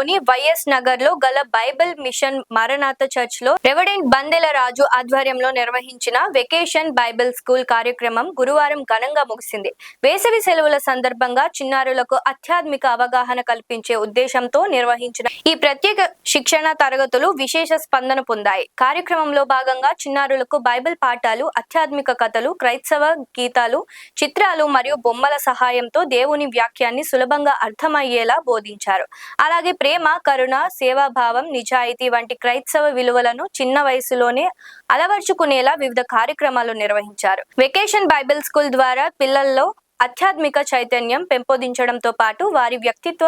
నగరంలోని వైఎస్ నగర్ లో గల బైబిల్ మిషన్ మారనాథ చర్చ్ లో రెవరెండ్ బందెల రాజు ఆధ్వర్యంలో నిర్వహించిన వెకేషన్ బైబిల్ స్కూల్ కార్యక్రమం గురువారం ఘనంగా ముగిసింది. వేసవి సెలవుల సందర్భంగా చిన్నారులకు ఆధ్యాత్మిక అవగాహన కల్పించే ఉద్దేశంతో నిర్వహించిన ఈ ప్రత్యేక శిక్షణ తరగతులు విశేష స్పందన పొందాయి. కార్యక్రమంలో భాగంగా చిన్నారులకు బైబిల్ పాఠాలు, ఆధ్యాత్మిక కథలు, క్రైస్తవ గీతాలు, చిత్రాలు మరియు బొమ్మల సహాయంతో దేవుని వాక్యాన్ని సులభంగా అర్థమయ్యేలా బోధించారు. అలాగే ప్రేమ, కరుణ, సేవాభావం, నిజాయితీ వంటి క్రైస్తవ విలువలను చిన్న వయసులోనే అలవర్చుకునేలా వివిధ కార్యక్రమాలు నిర్వహించారు. వెకేషన్ బైబిల్ స్కూల్ ద్వారా పిల్లల్లో ఆధ్యాత్మిక చైతన్యం పెంపొందించడంతో పాటు వారి వ్యక్తిత్వ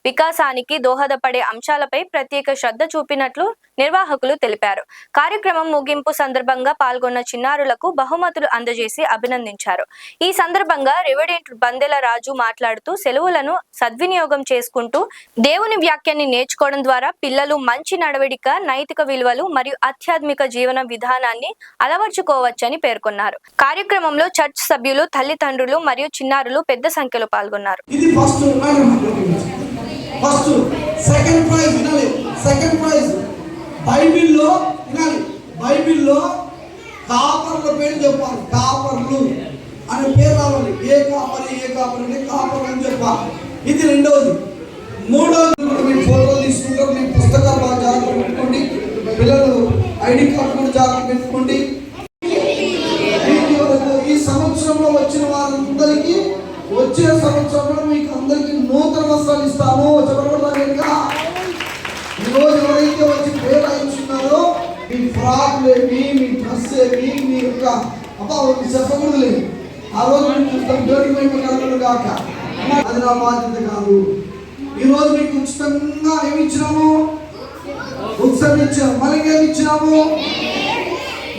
వికాసానికి దోహదపడే అంశాలపై ప్రత్యేక శ్రద్ధ చూపినట్లు నిర్వాహకులు తెలిపారు. కార్యక్రమం ముగింపు సందర్భంగా పాల్గొన్న చిన్నారులకు బహుమతులు అందజేసి అభినందించారు. ఈ సందర్భంగా రెవరెండ్ బందెల రాజు మాట్లాడుతూ సెలవులను సద్వినియోగం చేసుకుంటూ దేవుని వాక్యాన్ని నేర్చుకోవడం ద్వారా పిల్లలు మంచి నడవడిక, నైతిక విలువలు మరియు ఆధ్యాత్మిక జీవన విధానాన్ని అలవర్చుకోవచ్చని పేర్కొన్నారు. కార్యక్రమంలో చర్చ్ సభ్యులు, తల్లిదండ్రులు మరియు చిన్నారులు పెద్ద సంఖ్యలో పాల్గొన్నారు. బైబిల్లో కాపర్ల పేరు చెప్పాలి. కాపర్లు అనే పేరు రావాలి. ఏ కాపరి అంటే కాపర్లు అని చెప్పాలి. ఇది రెండవది. మూడవది, మీరు ఫోటోలు తీసుకుంటారు, మీ పుస్తకాలు బాగా జాగ్రత్త పెట్టుకోండి. పిల్లలు ఐడి కార్డు కూడా జాగ్రత్త పెట్టుకోండి. ఈ సంవత్సరంలో వచ్చిన వారందరికీ వచ్చే సంవత్సరంలో మీకు అందరికీ నూతన వస్త్రాలు ఇస్తాము. చెప్పబడతాను. ఈరోజు ఎవరైతే వచ్చి పేరు రాయించున్నారో మీ ఫ్రాక్ ఏమి, మీ డ్రెస్ ఏమి, మీ యొక్క చెప్పకూడదు లేదు. ఆ రోజు మీకు పుస్తకం జోడిపోయి కాక అది నా బాధ్యత కాదు. ఈరోజు మీకు ఉచితంగా ఏమి ఇచ్చినాము? ఉత్సవం ఇచ్చాము. మళ్ళీ ఏమి ఇచ్చినాము?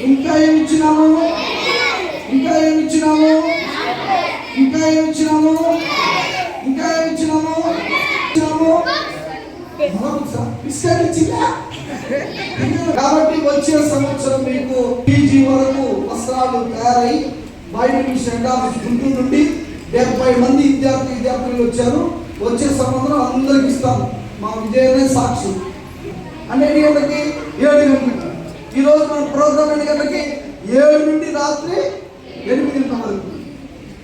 ఇంకా ఏమి ఇచ్చినాము? ఇంకా ఏమి ఇచ్చినాము? ఇంకా ఏమి ఇచ్చినాము? ఇంకా ఏమి ఇచ్చినాము? కాబట్టి వచ్చే సంవత్సరం మీకు పీజీ వరకు వస్త్రాలు తయారై బైబిల్ మిషన్ గుంటూరు నుండి 70 మంది విద్యార్థులు వచ్చారు. వచ్చే సంవత్సరం అందరికి ఇస్తాము. మా విజయమే సాక్షి. అంటే 7 గంటలకి 7 గంటలకి ఈరోజు మన ప్రోగ్రామ్ 7 గంటలకి 7 నుండి రాత్రి 8 గంటల వరకు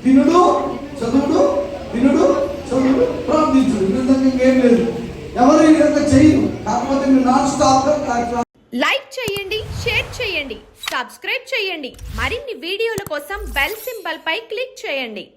తినుడు, చదువుడు, తినుడు, చదువుడు, ప్రార్థించుడు. ఇంకేం లేదు. ఎవరు ఇదంతా చేయరు. కాకపోతే మీరు నాన్ స్టాప్ గా లైక్ చేయండి, షేర్ చేయండి, సబ్స్క్రైబ్ చేయండి. మరిన్ని వీడియోల కోసం బెల్ సింబల్ పై క్లిక్ చేయండి.